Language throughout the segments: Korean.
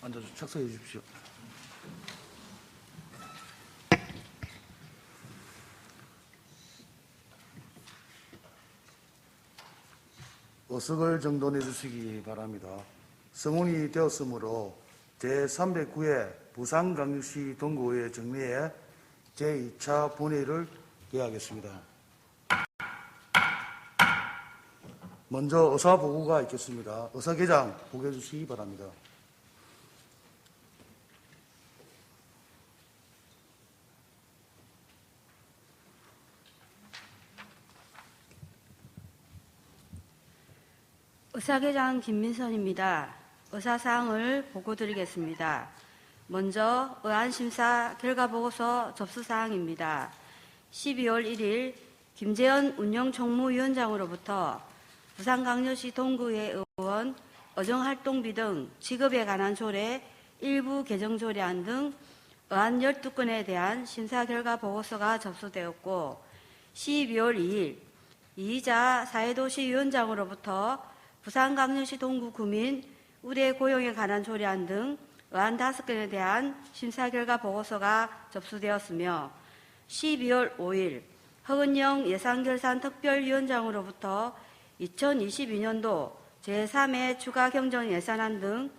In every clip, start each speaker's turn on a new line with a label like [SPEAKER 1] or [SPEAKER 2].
[SPEAKER 1] 앉아서 착석해 주십시오. 어석을 정돈해 주시기 바랍니다. 성운이 되었으므로 제309회 부산광역시 동구의회 정례회 제2차 본회의를 개하겠습니다. 먼저 의사보고가 있겠습니다. 의사계장 보고해 주시기 바랍니다.
[SPEAKER 2] 의사계장 김민선입니다. 의사사항을 보고드리겠습니다. 먼저 의안심사 결과보고서 접수사항입니다. 12월 1일 김재현 운영총무위원장으로부터 부산광역시 동구의 의원 의정활동비 등 지급에 관한 조례 일부 개정조례안 등 의안 12건에 대한 심사 결과 보고서가 접수되었고, 12월 2일 이희자 사회도시위원장으로부터 부산광역시 동구 구민 의뢰 고용에 관한 조례안 등 의안 5건에 대한 심사 결과 보고서가 접수되었으며, 12월 5일 허은영 예산결산특별위원장으로부터 2022년도 제3회 추가 경정 예산안 등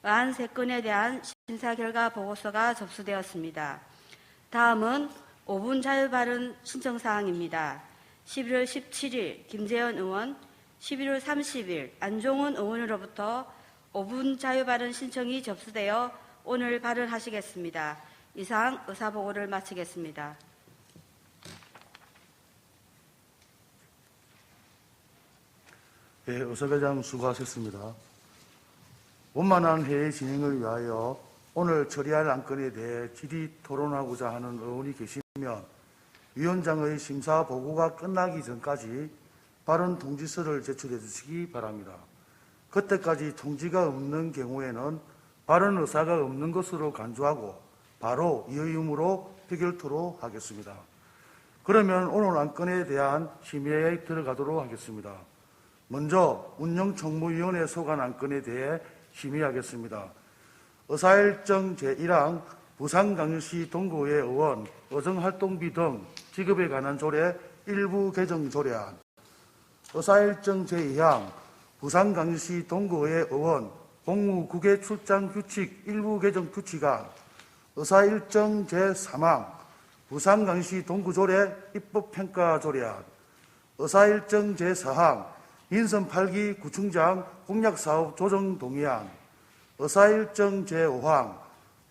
[SPEAKER 2] 의안 3건에 대한 심사 결과 보고서가 접수되었습니다. 다음은 5분 자유발언 신청사항입니다. 11월 17일 김재현 의원, 11월 30일 안종훈 의원으로부터 5분 자유발언 신청이 접수되어 오늘 발언하시겠습니다. 이상 의사보고를 마치겠습니다.
[SPEAKER 1] 네, 의사계장 수고하셨습니다. 원만한 회의 진행을 위하여 오늘 처리할 안건에 대해 질의 토론하고자 하는 의원이 계시면 위원장의 심사 보고가 끝나기 전까지 발언 통지서를 제출해 주시기 바랍니다. 그때까지 통지가 없는 경우에는 발언 의사가 없는 것으로 간주하고 바로 이의음으로 표결토로 하겠습니다. 그러면 오늘 안건에 대한 심의에 들어가도록 하겠습니다. 먼저 운영총무위원회 소관 안건에 대해 심의하겠습니다. 의사일정 제1항 부산광역시 동구의회 의원 의정활동비 등 지급에 관한 조례 일부 개정 조례안, 의사일정 제2항 부산광역시 동구의회 의원 공무국외 출장 규칙 일부 개정 규칙안, 의사일정 제3항 부산광역시 동구조례 입법평가 조례안, 의사일정 제4항 인선 8기 구청장 공약사업 조정 동의안, 의사일정 제5항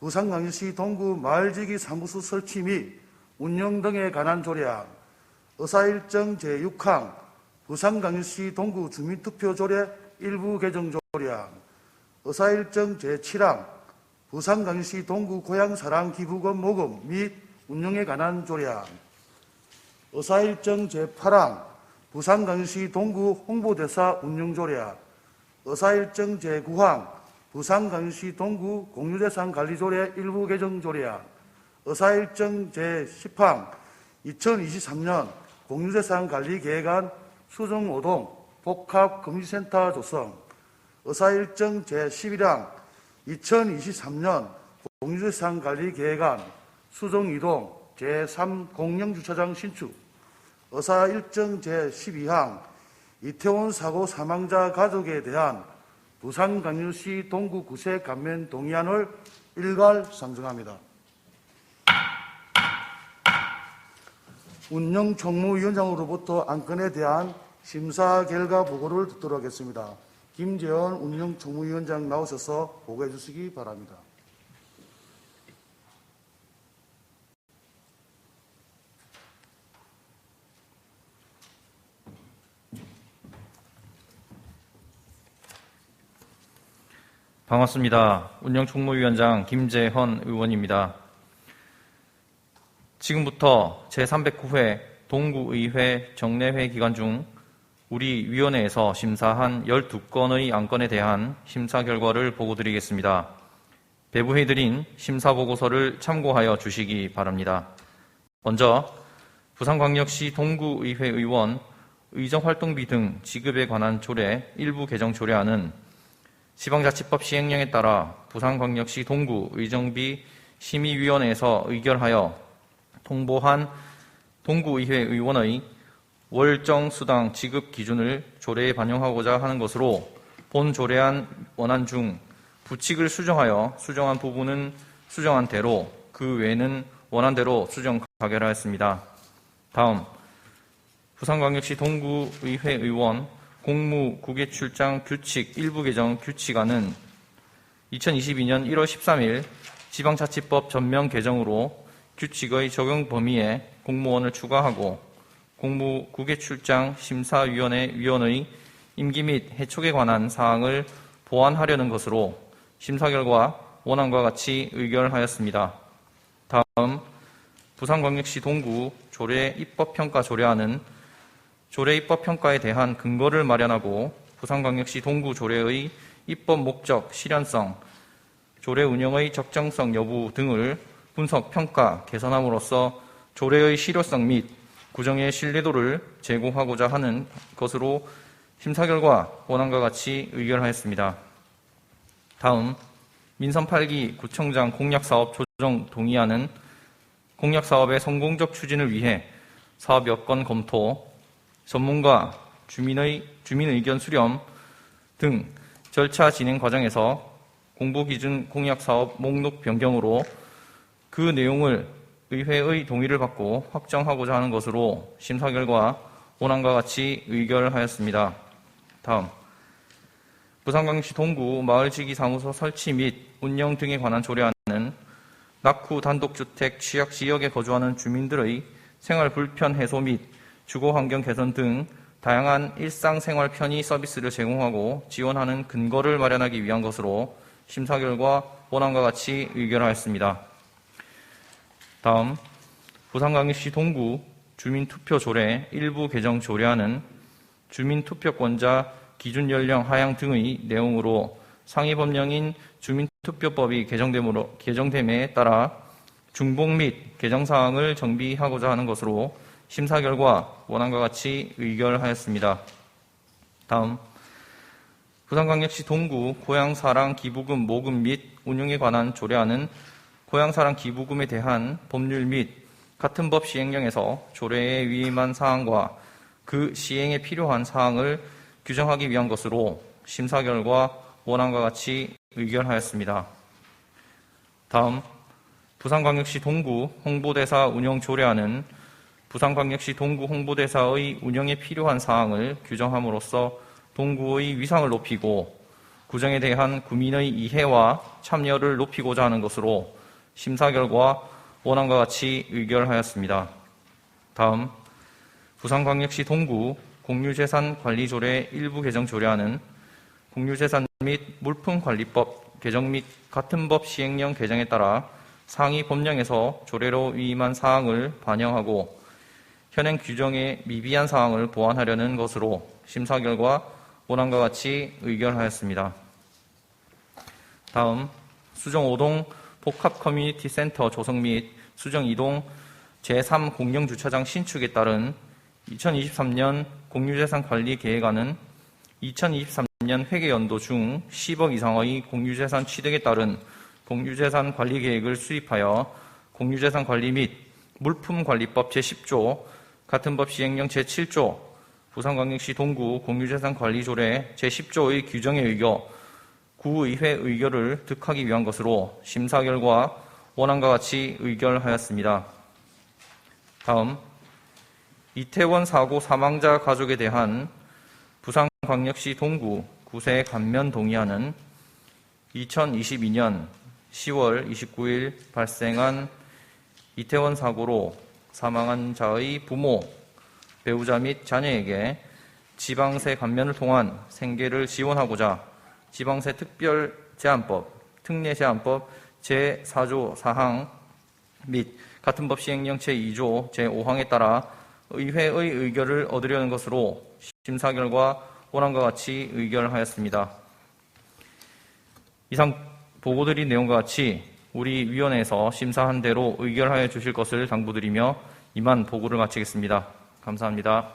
[SPEAKER 1] 부산광역시 동구 마을지기 사무소 설치 및 운영 등에 관한 조례안, 의사일정 제6항 부산광역시 동구 주민투표 조례 일부 개정 조례안, 의사일정 제7항 부산광역시 동구 고향사랑 기부금 모금 및 운영에 관한 조례안, 의사일정 제8항 부산광역시 동구 홍보대사 운영조례안, 의사일정 제9항 부산광역시 동구 공유재산 관리조례 일부 개정 조례안, 의사일정 제10항 2023년 공유재산 관리 계획안 수정 5동 복합금융센터 조성, 의사일정 제11항 2023년 공유재산 관리 계획안 수정 2동 제3 공영주차장 신축, 의사일정 제12항 이태원 사고 사망자 가족에 대한 부산광역시 동구 구세 감면 동의안을 일괄 상정합니다. 운영총무위원장으로부터 안건에 대한 심사 결과 보고를 듣도록 하겠습니다. 김재원 운영총무위원장 나오셔서 보고해 주시기 바랍니다.
[SPEAKER 3] 반갑습니다. 운영총무위원장 김재헌 의원입니다. 지금부터 제309회 동구의회 정례회 기간 중 우리 위원회에서 심사한 12건의 안건에 대한 심사 결과를 보고드리겠습니다. 배부해드린 심사보고서를 참고하여 주시기 바랍니다. 먼저 부산광역시 동구의회 의원 의정활동비 등 지급에 관한 조례 일부 개정 조례안은 지방자치법 시행령에 따라 부산광역시 동구의정비 심의위원회에서 의결하여 통보한 동구의회 의원의 월정 수당 지급 기준을 조례에 반영하고자 하는 것으로 본 조례안 원안 중 부칙을 수정하여 수정한 부분은 수정한 대로 그 외에는 원안대로 수정 가결하였습니다. 다음 부산광역시 동구의회 의원 공무 국외 출장 규칙 일부 개정 규칙안은 2022년 1월 13일 지방자치법 전면 개정으로 규칙의 적용 범위에 공무원을 추가하고 공무 국외 출장 심사위원회 위원의 임기 및 해촉에 관한 사항을 보완하려는 것으로 심사 결과 원안과 같이 의결하였습니다. 다음 부산광역시 동구 조례 입법평가 조례안은 조례 입법평가에 대한 근거를 마련하고 부산광역시 동구 조례의 입법 목적, 실현성, 조례 운영의 적정성 여부 등을 분석, 평가, 개선함으로써 조례의 실효성 및 구정의 신뢰도를 제고하고자 하는 것으로 심사 결과 원안과 같이 의결하였습니다. 다음 민선 8기 구청장 공약사업 조정 동의안은 공약사업의 성공적 추진을 위해 사업 여건 검토, 전문가, 주민 의견 수렴 등 절차 진행 과정에서 공보기준 공약사업 목록 변경으로 그 내용을 의회의 동의를 받고 확정하고자 하는 것으로 심사 결과 원안과 같이 의결하였습니다. 다음 부산광역시 동구 마을지기사무소 설치 및 운영 등에 관한 조례안은 낙후 단독주택 취약지역에 거주하는 주민들의 생활 불편 해소 및 주거환경 개선 등 다양한 일상생활 편의 서비스를 제공하고 지원하는 근거를 마련하기 위한 것으로 심사 결과 원안과 같이 의결하였습니다. 다음 부산광역시 동구 주민투표조례 일부 개정 조례안은 주민투표권자 기준연령 하향 등의 내용으로 상위법령인 주민투표법이 개정됨에 따라 중복 및 개정사항을 정비하고자 하는 것으로 심사 결과 원안과 같이 의결하였습니다. 다음 부산광역시 동구 고향사랑 기부금 모금 및 운용에 관한 조례안은 고향사랑 기부금에 대한 법률 및 같은 법 시행령에서 조례에 위임한 사항과 그 시행에 필요한 사항을 규정하기 위한 것으로 심사 결과 원안과 같이 의결하였습니다. 다음 부산광역시 동구 홍보대사 운영 조례안은 부산광역시 동구 홍보대사의 운영에 필요한 사항을 규정함으로써 동구의 위상을 높이고 구정에 대한 구민의 이해와 참여를 높이고자 하는 것으로 심사 결과 원안과 같이 의결하였습니다. 다음 부산광역시 동구 공유재산관리조례 일부 개정 조례안은 공유재산 및 물품관리법 개정 및 같은 법 시행령 개정에 따라 상위 법령에서 조례로 위임한 사항을 반영하고 현행 규정의 미비한 사항을 보완하려는 것으로 심사 결과 원안과 같이 의결하였습니다. 다음 수정 5동 복합 커뮤니티 센터 조성 및 수정 2동 제3공영주차장 신축에 따른 2023년 공유재산 관리 계획안은 2023년 회계연도 중 10억 이상의 공유재산 취득에 따른 공유재산 관리 계획을 수립하여 공유재산 관리 및 물품관리법 제10조 같은 법 시행령 제7조 부산광역시 동구 공유재산 관리조례 제10조의 규정에 의거 구의회 의결을 득하기 위한 것으로 심사 결과 원안과 같이 의결하였습니다. 다음 이태원 사고 사망자 가족에 대한 부산광역시 동구 구세 감면 동의안은 2022년 10월 29일 발생한 이태원 사고로 사망한 자의 부모, 배우자 및 자녀에게 지방세 감면을 통한 생계를 지원하고자 지방세 특별제한법, 특례제한법 제4조 4항 및 같은 법 시행령 제2조 제5항에 따라 의회의 의결을 얻으려는 것으로 심사 결과 원안과 같이 의결하였습니다. 이상 보고드린 내용과 같이 우리 위원회에서 심사한 대로 의결하여 주실 것을 당부드리며 이만 보고를 마치겠습니다. 감사합니다.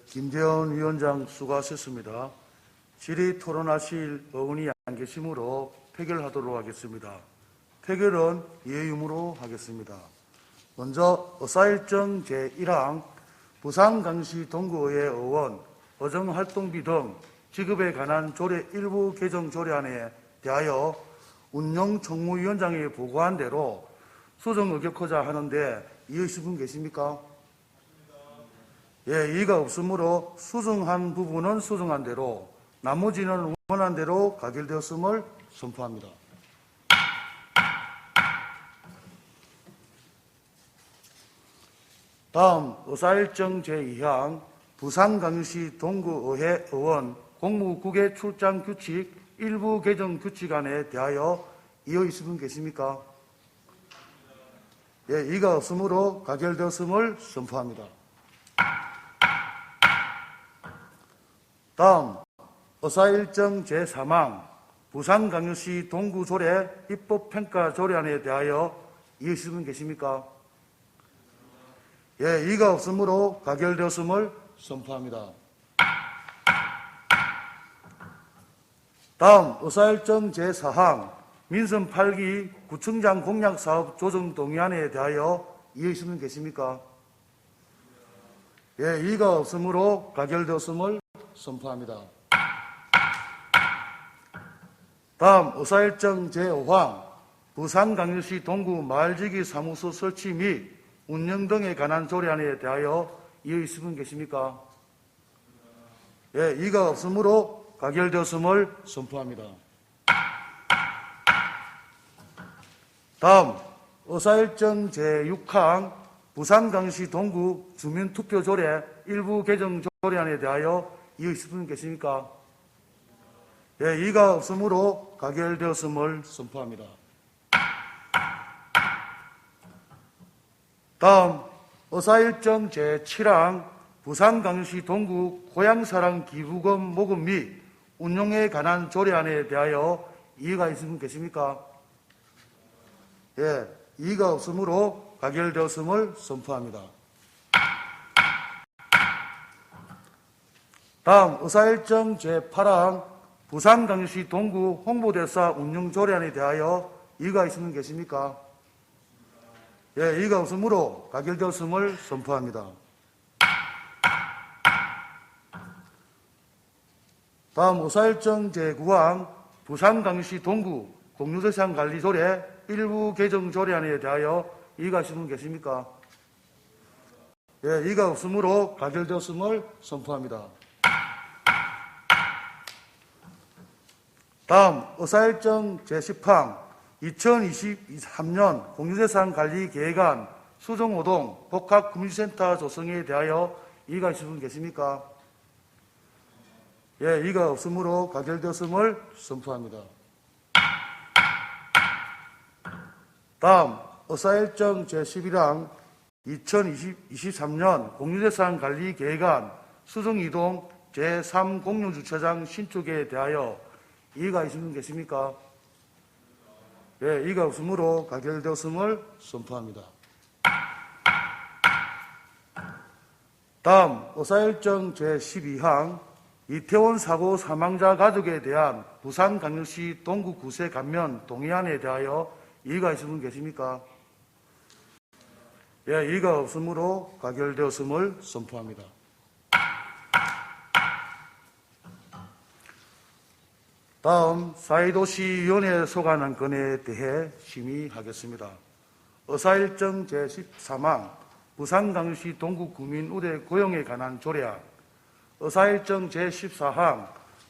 [SPEAKER 1] 김재원 위원장 수고하셨습니다. 질의 토론하실 의원이 안 계시므로 표결하도록 하겠습니다. 표결은 예의음으로 하겠습니다. 먼저 의사일정 제1항 부산광시 동구의회 의원 의정활동비 등 지급에 관한 조례 일부 개정 조례안에 대하여 운영총무위원장이 보고한 대로 수정 의결하자 하는데 이의하실 분 계십니까? 이의가 없으므로 수정한 부분은 수정한 대로 나머지는 원한 대로 가결되었음을 선포합니다. 다음 의사일정 제2항 부산광시 동구의회 의원 공무국외 출장 규칙 일부 개정 규칙안에 대하여 이의하실 분 계십니까? 이의가 없으므로 가결되었음을 선포합니다. 다음 의사일정 제3항 부산광역시 동구조례 입법평가 조례안에 대하여 이의하실 분 계십니까? 이의가 없으므로 가결되었음을 선포합니다. 다음 의사일정 제4항 민선 8기 구청장 공약사업 조정 동의안에 대하여 이의하실 분 계십니까? 이의가 없으므로 가결되었음을 선포합니다. 다음 의사일정 제5항 부산광역시 동구 마을지기 사무소 설치 및 운영 등에 관한 조례안에 대하여 이의하실 분 계십니까? 이의가 없으므로 가결되었음을 선포합니다. 다음 의사일정 제6항 부산광시 동구 주민투표조례 일부 개정 조례안에 대하여 이의하실 분 계십니까? 이의가 없으므로 가결되었음을 선포합니다. 다음 의사일정 제7항 부산광시 동구 고향사랑 기부금 모금 및 운용에 관한 조례안에 대하여 이의가 있으신 분 계십니까? 이의가 없으므로 가결되었음을 선포합니다. 다음 의사일정 제8항 부산광시 동구 홍보대사 운영조례안에 대하여 이의가 있으신 분 계십니까? 이의가 없으므로 가결되었음을 선포합니다. 다음 의사일정 제9항 부산광시 동구 공유재산 관리조례 일부 개정 조례안에 대하여 이의가 있으신 분 계십니까? 이의가 없으므로 가결되었음을 선포합니다. 다음 의사일정 제10항 2023년 공유재산 관리 계획안 수정호동 복합금융센터 조성에 대하여 이의가 있으신 분 계십니까? 이의가 없으므로 가결되었음을 선포합니다. 다음 의사일정 제11항 2023년 공유재산 관리 계획안 수정이동 제3공용주차장 신축에 대하여 이의가 있으신 분 계십니까? 이의가 없으므로 가결되었음을 선포합니다. 다음 의사일정 제12항 이태원 사고 사망자 가족에 대한 부산광역시 동구 구세 감면 동의안에 대하여 이의가 있으신 분 계십니까? 이의가 없으므로 가결되었음을 선포합니다. 다음 사회도시위원회 소관한 건에 대해 심의하겠습니다. 의사일정 제13항 부산광역시 동구 구민우대 고용에 관한 조례안, 의사일정 제14항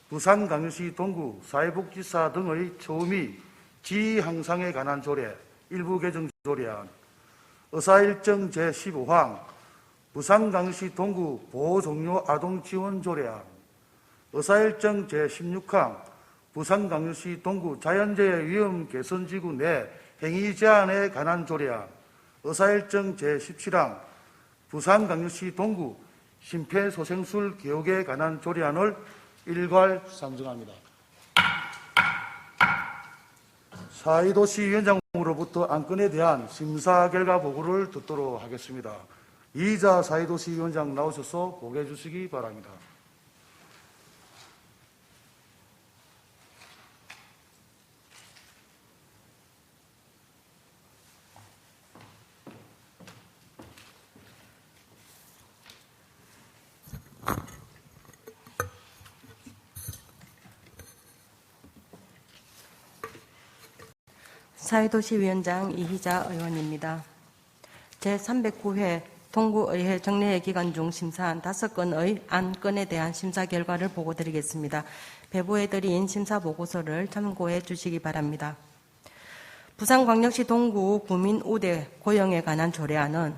[SPEAKER 1] 부산광역시 동구 사회복지사 등의 처우 및 지위 향상에 관한 조례 일부 개정 조례안, 의사일정 제15항 부산광역시 동구 보호종료 아동지원 조례안, 의사일정 제16항 부산광역시 동구 자연재해 위험 개선지구 내 행위 제한에 관한 조례안, 의사일정 제17항 부산광역시 동구 심폐소생술 교육에 관한 조례안을 일괄 상정합니다. 사회도시위원장으로부터 안건에 대한 심사 결과 보고를 듣도록 하겠습니다. 이희자 사회도시위원장 나오셔서 보고해 주시기 바랍니다.
[SPEAKER 4] 사회도시위원장 이희자 의원입니다. 제309회 동구의회 정례회 기간 중 심사한 5건의 안건에 대한 심사 결과를 보고드리겠습니다. 배부해드린 심사 보고서를 참고해 주시기 바랍니다. 부산광역시 동구 구민 우대 고용에 관한 조례안은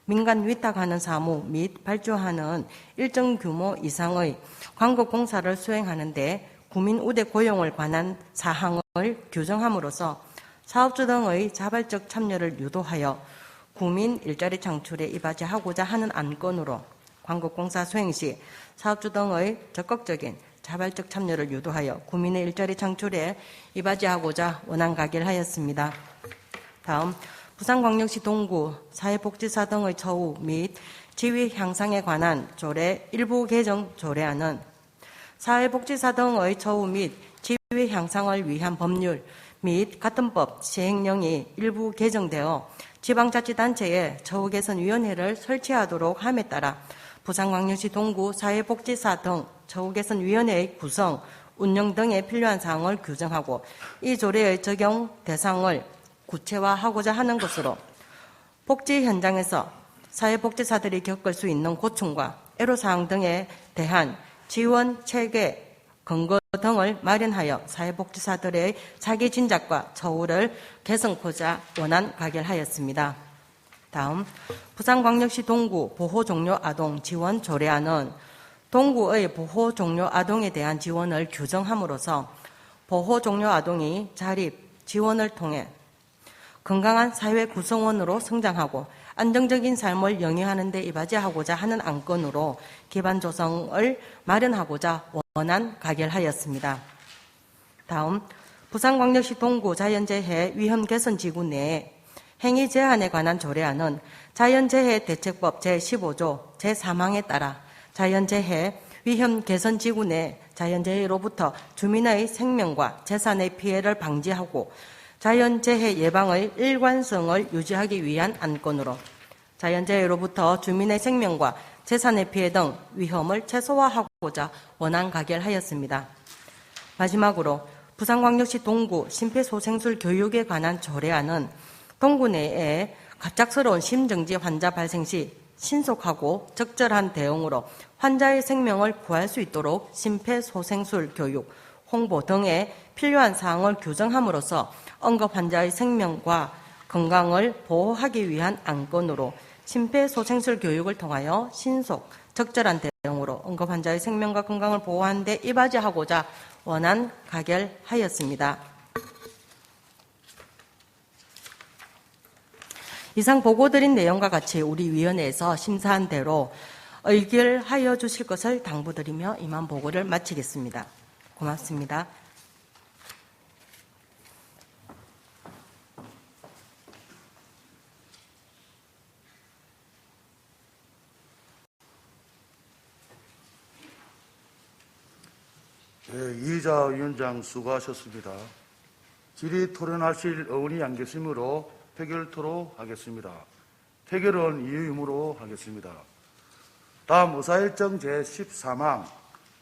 [SPEAKER 4] 민간 위탁하는 사무 및 발주하는 일정 규모 이상의 광급공사를 수행하는 데 구민 우대 고용을 관한 사항을 규정함으로써 사업주 등의 자발적 참여를 유도하여 구민 일자리 창출에 이바지하고자 하는 안건으로 광급공사 수행 시 사업주 등의 적극적인 자발적 참여를 유도하여 구민의 일자리 창출에 이바지하고자 원안 가결하였습니다. 다음 부산광역시 동구 사회복지사 등의 처우 및 지위 향상에 관한 조례 일부 개정 조례안은 사회복지사 등의 처우 및 지위 향상을 위한 법률 및 같은 법 시행령이 일부 개정되어 지방자치단체에 처우개선위원회를 설치하도록 함에 따라 부산광역시 동구 사회복지사 등 처우개선위원회의 구성, 운영 등에 필요한 사항을 규정하고 이 조례의 적용 대상을 구체화하고자 하는 것으로 복지 현장에서 사회복지사들이 겪을 수 있는 고충과 애로사항 등에 대한 지원 체계 근거 등을 마련하여 사회복지사들의 자기 진작과 처우를 개선코자 원안 가결하였습니다. 다음 부산광역시 동구 보호종료 아동 지원 조례안은 동구의 보호종료 아동에 대한 지원을 규정함으로써 보호종료 아동이 자립 지원을 통해 건강한 사회 구성원으로 성장하고 안정적인 삶을 영위하는 데 이바지하고자 하는 안건으로 기반 조성을 마련하고자 원안 가결하였습니다. 다음 부산광역시 동구 자연재해 위험 개선 지구 내에 행위 제한에 관한 조례안은 자연재해 대책법 제15조 제3항에 따라 자연재해 위험 개선 지구 내 자연재해로부터 주민의 생명과 재산의 피해를 방지하고 자연재해 예방의 일관성을 유지하기 위한 안건으로 자연재해로부터 주민의 생명과 재산의 피해 등 위험을 최소화하고자 원안 가결하였습니다. 마지막으로 부산광역시 동구 심폐소생술 교육에 관한 조례안은 동구 내에 갑작스러운 심정지 환자 발생 시 신속하고 적절한 대응으로 환자의 생명을 구할 수 있도록 심폐소생술 교육, 홍보 등에 필요한 사항을 규정함으로써 응급 환자의 생명과 건강을 보호하기 위한 안건으로 심폐소생술 교육을 통하여 신속, 적절한 대응으로 응급 환자의 생명과 건강을 보호하는 데 이바지하고자 원안 가결하였습니다. 이상 보고드린 내용과 같이 우리 위원회에서 심사한 대로 의결하여 주실 것을 당부드리며 이만 보고를 마치겠습니다. 고맙습니다.
[SPEAKER 1] 네, 이희자 위원장 수고하셨습니다. 질의 토론하실 의원이 안 계시므로 표결토로 하겠습니다. 표결은 이의 의무로 하겠습니다. 다음 의사일정 제13항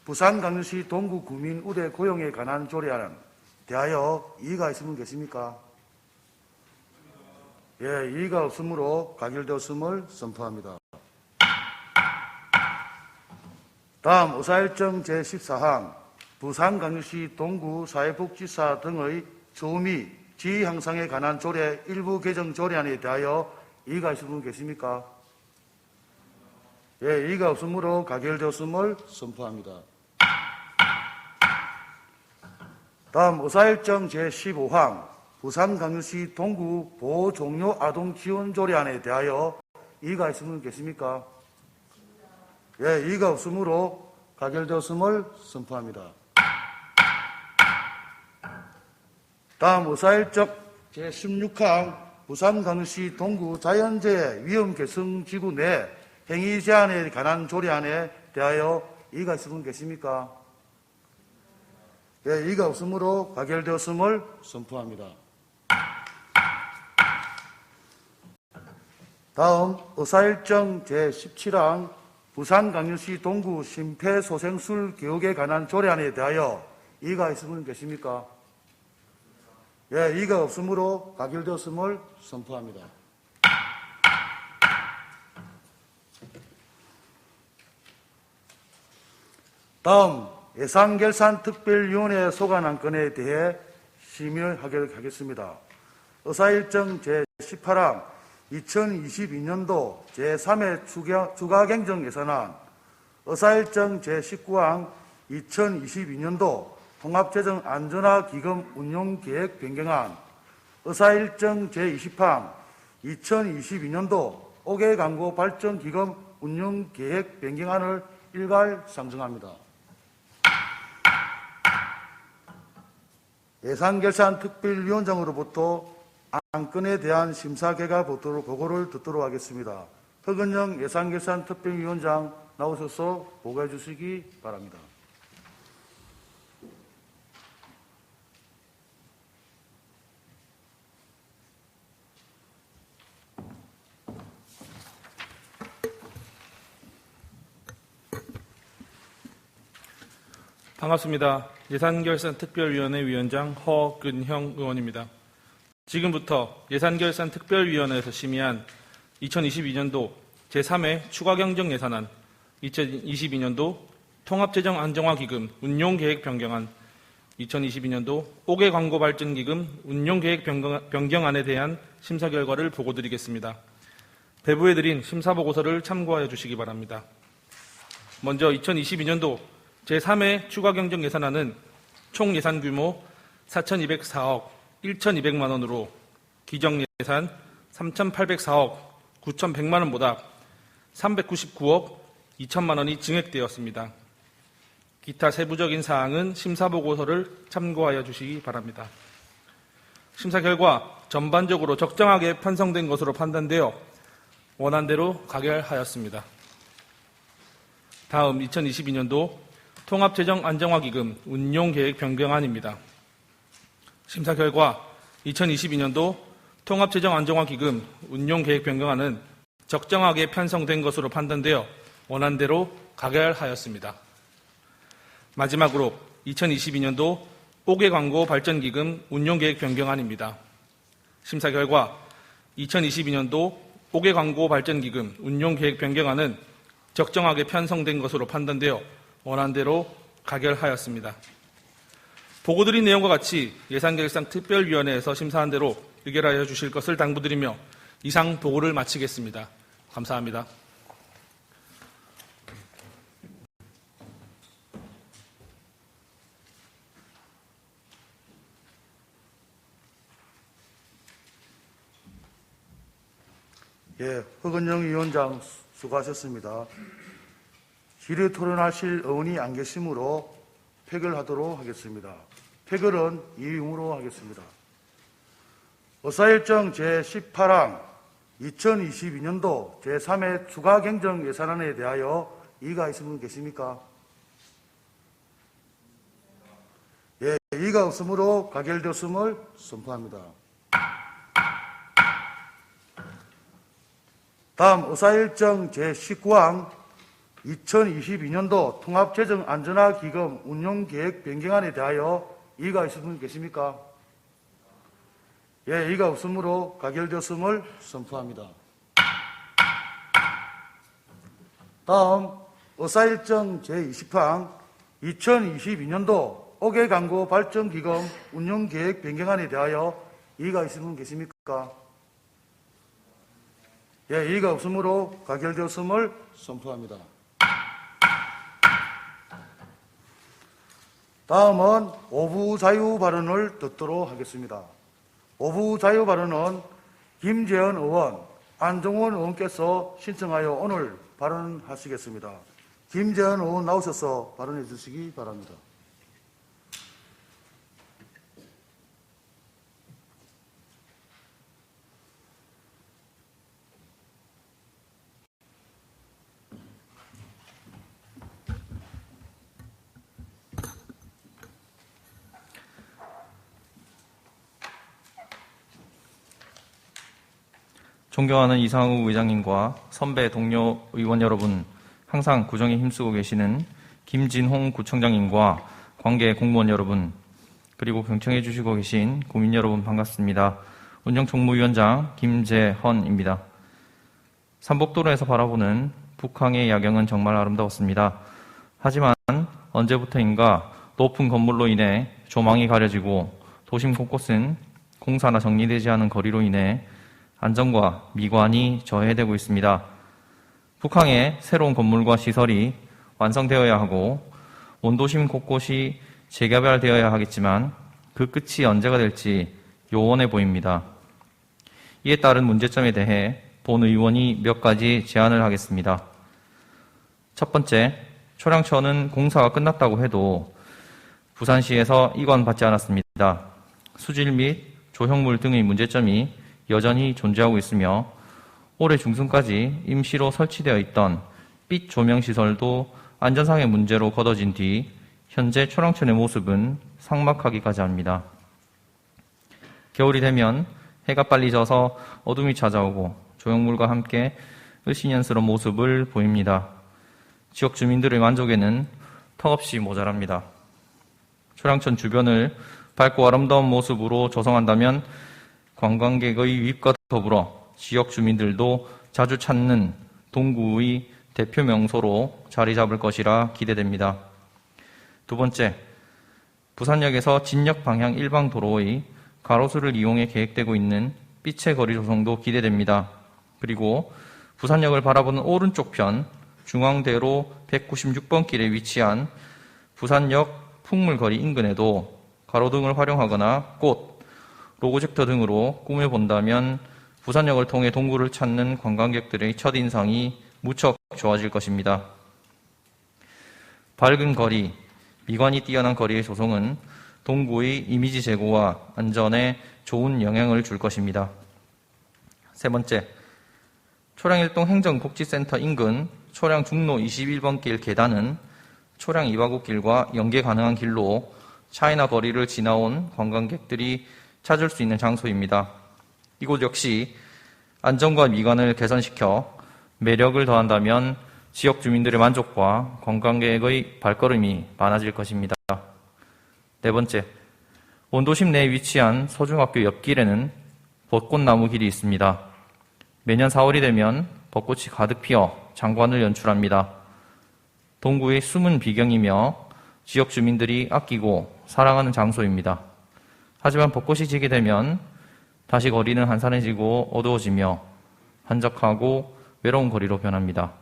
[SPEAKER 1] 부산광역시 동구 구민 우대 고용에 관한 조례안 대하여 이의가 있으면 계십니까? 예, 이의가 없으므로 가결되었음을 선포합니다. 다음 의사일정 제14항 부산광역시 동구 사회복지사 등의 처우 및 지위 향상에 관한 조례 일부 개정 조례안에 대하여 이의가 있으신 분 계십니까? 예, 이의가 없으므로 가결되었음을 선포합니다. 다음 의사일정 제15항 부산광역시 동구 보호종료 아동 지원 조례안에 대하여 이의가 있으신 분 계십니까? 예, 이의가 없으므로 가결되었음을 선포합니다. 다음 의사일정 제16항 부산광역시 동구 자연재해 위험 개성 지구 내 행위 제한에 관한 조례안에 대하여 이의가 있으신 분 계십니까? 예, 이의가 없으므로 가결되었음을 선포합니다. 다음 의사일정 제17항 부산광역시 동구 심폐소생술 교육에 관한 조례안에 대하여 이의가 있으신 분 계십니까? 예, 이의가 없으므로 가결되었음을 선포합니다. 다음 예산결산특별위원회 소관한 건에 대해 심의하겠습니다. 의사일정 제18항 2022년도 제3회 추가경정예산안, 의사일정 제19항 2022년도 통합재정안전화기금 운용계획 변경안, 의사일정 제20항 2022년도 5개 광고 발전기금 운용계획 변경안을 일괄 상정합니다. 예산결산특별위원장으로부터 안건에 대한 심사 결과 보고를 듣도록 하겠습니다. 허근영 예산결산특별위원장 나오셔서 보고해 주시기 바랍니다.
[SPEAKER 5] 반갑습니다. 예산결산특별위원회 위원장 허근형 의원입니다. 지금부터 예산결산특별위원회에서 심의한 2022년도 제3회 추가경정예산안, 2022년도 통합재정안정화기금 운용계획 변경안, 2022년도 5개 광고발전기금 운용계획 변경안에 대한 심사 결과를 보고드리겠습니다. 배부해드린 심사보고서를 참고하여 주시기 바랍니다. 먼저 2022년도 제3회 추가경정예산안은 총 예산 규모 4,204억 1,200만 원으로 기정예산 3,804억 9,100만 원보다 399억 2천만 원이 증액되었습니다. 기타 세부적인 사항은 심사보고서를 참고하여 주시기 바랍니다. 심사 결과 전반적으로 적정하게 편성된 것으로 판단되어 원안대로 가결하였습니다. 다음 2022년도 통합재정안정화기금 운용계획 변경안입니다. 심사 결과 2022년도 통합재정안정화기금 운용계획 변경안은 적정하게 편성된 것으로 판단되어 원안대로 가결하였습니다. 마지막으로 2022년도 5개 광고 발전기금 운용계획 변경안입니다. 심사 결과 2022년도 5개 광고 발전기금 운용계획 변경안은 적정하게 편성된 것으로 판단되어 원안대로 가결하였습니다. 보고드린 내용과 같이 예산결산특별위원회에서 심사한 대로 의결하여 주실 것을 당부드리며 이상 보고를 마치겠습니다. 감사합니다.
[SPEAKER 1] 예, 허근영 위원장 수고하셨습니다. 질의 토론하실 의원이 안 계시므로 표결하도록 하겠습니다. 표결은 이의음으로 하겠습니다. 의사일정 제18항 2022년도 제3회 추가경정 예산안에 대하여 이의가 있으신 분 계십니까? 예, 이의가 없으므로 가결되었음을 선포합니다. 다음 의사일정 제19항 2022년도 통합재정안전화기금 운용계획 변경안에 대하여 이의가 있으신 분 계십니까? 예, 이의가 없으므로 가결되었음을 선포합니다. 다음 의사일정 제20항 2022년도 5개 광고 발전기금 운용계획 변경안에 대하여 이의가 있으신 분 계십니까? 예, 이의가 없으므로 가결되었음을 선포합니다. 다음은 오부 자유 발언을 듣도록 하겠습니다. 오부 자유 발언은 김재현 의원, 안종원 의원께서 신청하여 오늘 발언하시겠습니다. 김재현 의원 나오셔서 발언해 주시기 바랍니다.
[SPEAKER 3] 존경하는 이상우 의장님과 선배 동료 의원 여러분, 항상 구정에 힘쓰고 계시는 김진홍 구청장님과 관계 공무원 여러분, 그리고 경청해 주시고 계신 국민 여러분 반갑습니다. 운정총무위원장 김재헌입니다. 삼복도로에서 바라보는 북항의 야경은 정말 아름다웠습니다. 하지만 언제부터인가 높은 건물로 인해 조망이 가려지고 도심 곳곳은 공사나 정리되지 않은 거리로 인해 안전과 미관이 저해되고 있습니다. 북항의 새로운 건물과 시설이 완성되어야 하고 원도심 곳곳이 재개발되어야 하겠지만 그 끝이 언제가 될지 요원해 보입니다. 이에 따른 문제점에 대해 본 의원이 몇 가지 제안을 하겠습니다. 첫 번째, 초량천은 공사가 끝났다고 해도 부산시에서 이관받지 않았습니다. 수질 및 조형물 등의 문제점이 여전히 존재하고 있으며 올해 중순까지 임시로 설치되어 있던 빛 조명시설도 안전상의 문제로 거둬진 뒤 현재 초량천의 모습은 삭막하기까지 합니다. 겨울이 되면 해가 빨리 져서 어둠이 찾아오고 조형물과 함께 을씨년스러운 모습을 보입니다. 지역 주민들의 만족에는 턱없이 모자랍니다. 초량천 주변을 밝고 아름다운 모습으로 조성한다면 관광객의 유입과 더불어 지역 주민들도 자주 찾는 동구의 대표 명소로 자리 잡을 것이라 기대됩니다. 두 번째, 부산역에서 진역 방향 일방 도로의 가로수를 이용해 계획되고 있는 빛의 거리 조성도 기대됩니다. 그리고 부산역을 바라보는 오른쪽 편 중앙대로 196번 길에 위치한 부산역 풍물거리 인근에도 가로등을 활용하거나 꽃, 로고젝터 등으로 꾸며본다면 부산역을 통해 동구를 찾는 관광객들의 첫인상이 무척 좋아질 것입니다. 밝은 거리, 미관이 뛰어난 거리의 조성은 동구의 이미지 제고와 안전에 좋은 영향을 줄 것입니다. 세 번째, 초량일동 행정복지센터 인근 초량 중로 21번 길 계단은 초량 이화국길과 연계 가능한 길로 차이나 거리를 지나온 관광객들이 찾을 수 있는 장소입니다. 이곳 역시 안전과 미관을 개선시켜 매력을 더한다면 지역 주민들의 만족과 관광객의 발걸음이 많아질 것입니다. 네 번째, 원도심 내에 위치한 서중학교 옆길에는 벚꽃나무 길이 있습니다. 매년 4월이 되면 벚꽃이 가득 피어 장관을 연출합니다. 동구의 숨은 비경이며 지역 주민들이 아끼고 사랑하는 장소입니다. 하지만 벚꽃이 지게 되면 다시 거리는 한산해지고 어두워지며 한적하고 외로운 거리로 변합니다.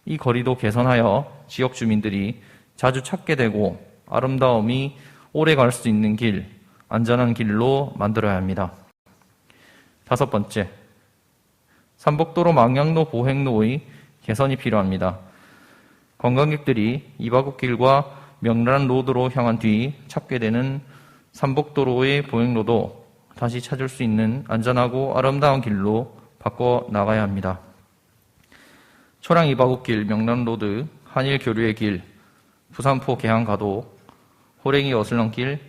[SPEAKER 3] 이 거리도 개선하여 지역 주민들이 자주 찾게 되고 아름다움이 오래 갈 수 있는 길, 안전한 길로 만들어야 합니다. 다섯 번째, 삼복도로 망향로 보행로의 개선이 필요합니다. 관광객들이 이화국길과 명란로드로 향한 뒤 찾게 되는 삼복도로의 보행로도 다시 찾을 수 있는 안전하고 아름다운 길로 바꿔 나가야 합니다. 초량 이화국길, 명란로드, 한일교류의 길, 부산포 계양가도, 호랭이 어슬렁길,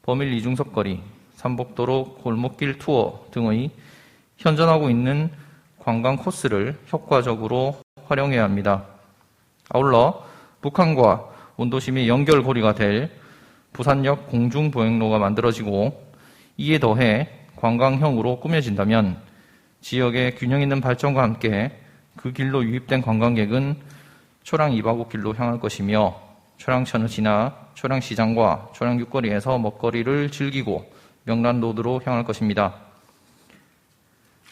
[SPEAKER 3] 범일 이중섭거리, 삼복도로 골목길 투어 등의 현존하고 있는 관광 코스를 효과적으로 활용해야 합니다. 아울러 북한과 원도심의 연결고리가 될 부산역 공중보행로가 만들어지고 이에 더해 관광형으로 꾸며진다면 지역의 균형 있는 발전과 함께 그 길로 유입된 관광객은 초량 이화국길로 향할 것이며 초량천을 지나 초량시장과 초량육거리에서 먹거리를 즐기고 명란로드로 향할 것입니다.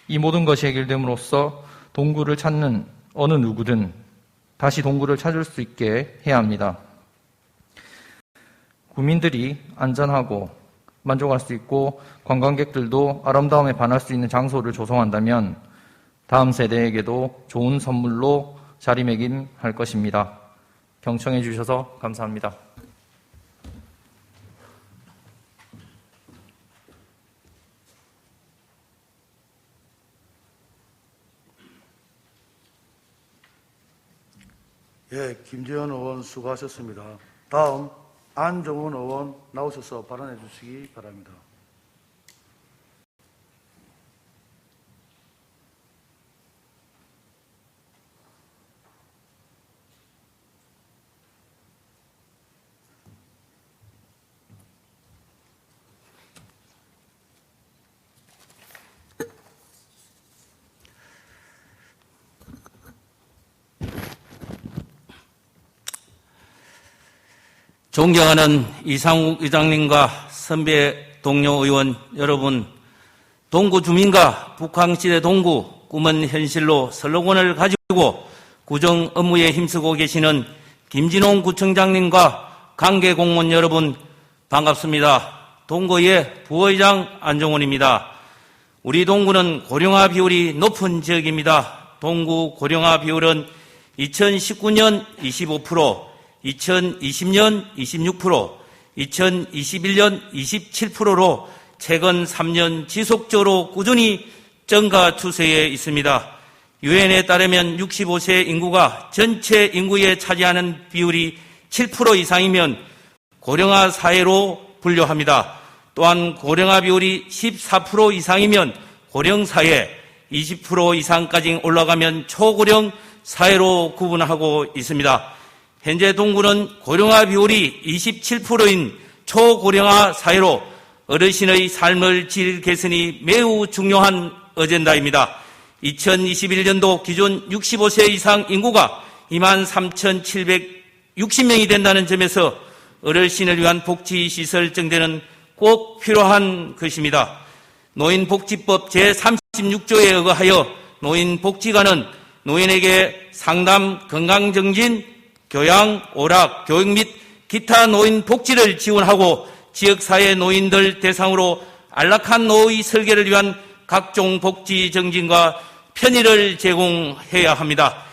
[SPEAKER 3] 이 모든 것이 해결됨으로써 동구를 찾는 어느 누구든 다시 동구를 찾을 수 있게 해야 합니다. 국민들이 안전하고 만족할 수 있고 관광객들도 아름다움에 반할 수 있는 장소를 조성한다면 다음 세대에게도 좋은 선물로 자리매김할 것입니다. 경청해 주셔서 감사합니다.
[SPEAKER 1] 예, 김재현 의원 수고하셨습니다. 다음 안정훈 의원 나오셔서 발언해 주시기 바랍니다.
[SPEAKER 6] 존경하는 이상욱 의장님과 선배 동료 의원 여러분, 동구 주민과 북한시대 동구 꿈은 현실로 슬로건을 가지고 구정 업무에 힘쓰고 계시는 김진홍 구청장님과 관계 공무원 여러분 반갑습니다. 동구의 부의장 안종원입니다. 우리 동구는 고령화 비율이 높은 지역입니다. 동구 고령화 비율은 2019년 25%, 2020년 26%, 2021년 27%로 최근 3년 지속적으로 꾸준히 증가 추세에 있습니다. 유엔에 따르면 65세 인구가 전체 인구에 차지하는 비율이 7% 이상이면 고령화 사회로 분류합니다. 또한 고령화 비율이 14% 이상이면 고령사회, 20% 이상까지 올라가면 초고령 사회로 구분하고 있습니다. 현재 동구는 고령화 비율이 27%인 초고령화 사회로 어르신의 삶의 질 개선이 매우 중요한 어젠다입니다. 2021년도 기존 65세 이상 인구가 23,760명이 된다는 점에서 어르신을 위한 복지시설 증대는 꼭 필요한 것입니다. 노인복지법 제36조에 의거하여 노인복지관은 노인에게 상담, 건강정진, 교양, 오락, 교육 및 기타 노인 복지를 지원하고 지역사회 노인들 대상으로 안락한 노후 설계를 위한 각종 복지 정진과 편의를 제공해야 합니다.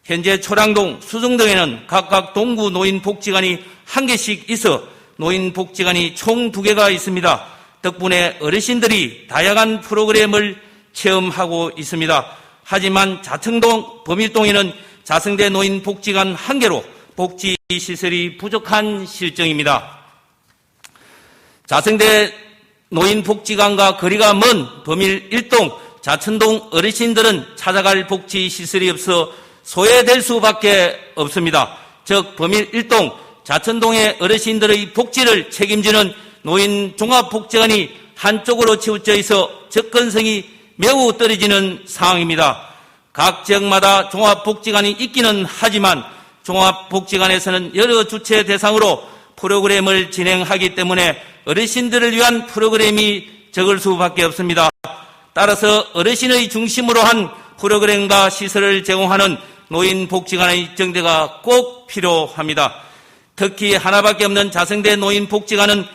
[SPEAKER 6] 현재 초량동, 수정 등에는 각각 동구 노인복지관이 1개씩 있어 노인복지관이 총 2개가 있습니다. 덕분에 어르신들이 다양한 프로그램을 체험하고 있습니다. 하지만 자청동, 범일동에는 자성대 노인복지관 1개로 복지시설이 부족한 실정입니다. 자성대 노인복지관과 거리가 먼 범일 1동, 자천동 어르신들은 찾아갈 복지시설이 없어 소외될 수밖에 없습니다. 즉 범일 1동, 자천동의 어르신들의 복지를 책임지는 노인종합복지관이 한쪽으로 치우쳐 있어 접근성이 매우 떨어지는 상황입니다. 각 지역마다 종합복지관이 있기는 하지만 종합복지관에서는 여러 주체 대상으로 프로그램을 진행하기 때문에 어르신들을 위한 프로그램이 적을 수밖에 없습니다. 따라서 어르신의 중심으로 한 프로그램과 시설을 제공하는 노인복지관의 정대가 꼭 필요합니다. 특히 하나밖에 없는 자성대 노인복지관은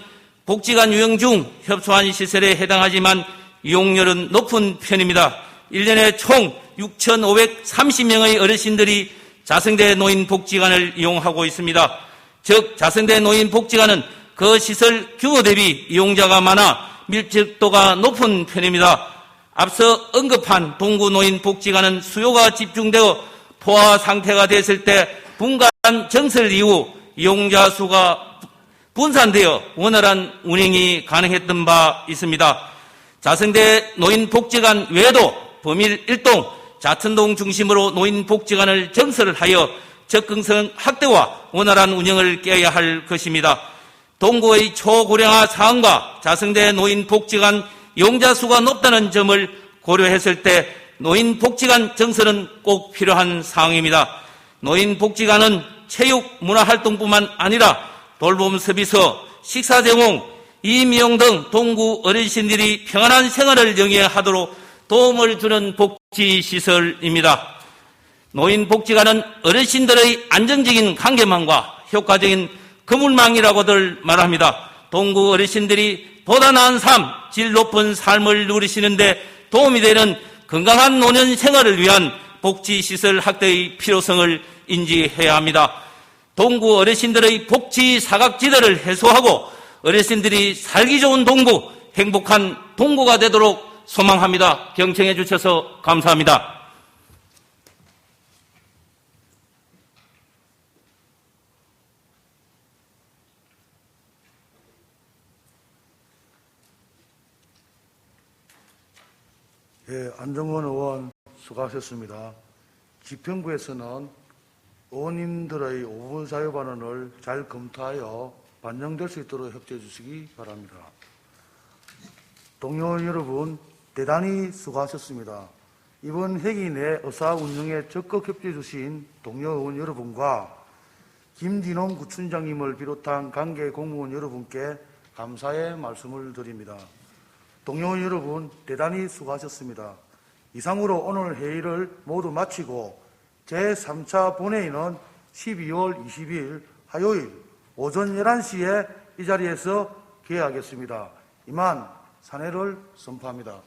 [SPEAKER 6] 복지관 운영 중 협소한 시설에 해당하지만 이용률은 높은 편입니다. 1년에 총 6,530명의 어르신들이 자성대 노인복지관을 이용하고 있습니다. 즉 자성대 노인복지관은 그 시설 규모 대비 이용자가 많아 밀집도가 높은 편입니다. 앞서 언급한 동구 노인복지관은 수요가 집중되어 포화 상태가 됐을 때 분간 정설 이후 이용자 수가 분산되어 원활한 운행이 가능했던 바 있습니다. 자성대 노인복지관 외에도 범일 1동, 자천동 중심으로 노인복지관을 정설하여 접근성 확대와 원활한 운영을 깨야 할 것입니다. 동구의 초고령화 상황과 자성대 노인복지관 이용자 수가 높다는 점을 고려했을 때 노인복지관 정설은 꼭 필요한 상황입니다. 노인복지관은 체육, 문화활동뿐만 아니라 돌봄 서비스, 식사 제공, 임용 등 동구 어르신들이 평안한 생활을 영위하도록 도움을 주는 복지시설입니다. 노인복지관은 어르신들의 안정적인 관계망과 효과적인 그물망이라고들 말합니다. 동구 어르신들이 보다 나은 삶, 질 높은 삶을 누리시는데 도움이 되는 건강한 노년 생활을 위한 복지시설 확대의 필요성을 인지해야 합니다. 동구 어르신들의 복지 사각지대를 해소하고 어르신들이 살기 좋은 동구, 행복한 동구가 되도록 소망합니다. 경청해 주셔서 감사합니다.
[SPEAKER 1] 예, 안정원 의원 수고하셨습니다. 지평부에서는 의원님들의 5분 사유 발언을 잘 검토하여 반영될 수 있도록 협조해 주시기 바랍니다. 동료 여러분, 대단히 수고하셨습니다. 이번 회기 내 의사 운영에 적극 협조해 주신 동료 의원 여러분과 김진홍 구청장님을 비롯한 관계 공무원 여러분께 감사의 말씀을 드립니다. 동료 여러분 대단히 수고하셨습니다. 이상으로 오늘 회의를 모두 마치고 제3차 본회의는 12월 20일 화요일 오전 11시에 이 자리에서 개회하겠습니다. 이만 사내를 선포합니다.